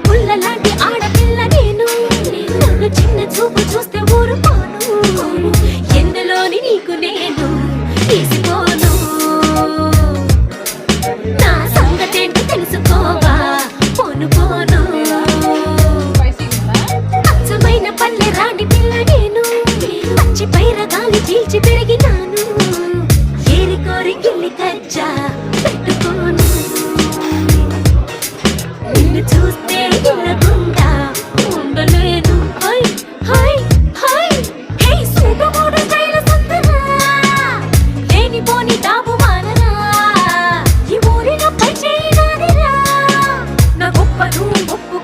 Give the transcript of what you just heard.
పుల్లలాంటి ఆడపిల్ల నేను నన్ను చిన్న చూపు చూస్తే ఊరుకోను ఎందులోని నీకు నేను తీసిపోను నా సంగతేంటి తెలుసుకోవా పోను పోను అచ్చమైన పల్లె రాణి పిల్ల నేను పచ్చి పైర గాలి చీల్చి పెరిగినాను ఏరి కోరి గిల్లి కజ్జా పెట్టుకోను నిన్ను చూస్తే ఇళ్ళగుండా ఉండలేను హై హై హై హే సూపమోడు స్టైల్ సుందరా లేని పోని డాబు మానరా ఈ ఊరిలో పై చేయనాదిరా నా గొప్పను గొప్ప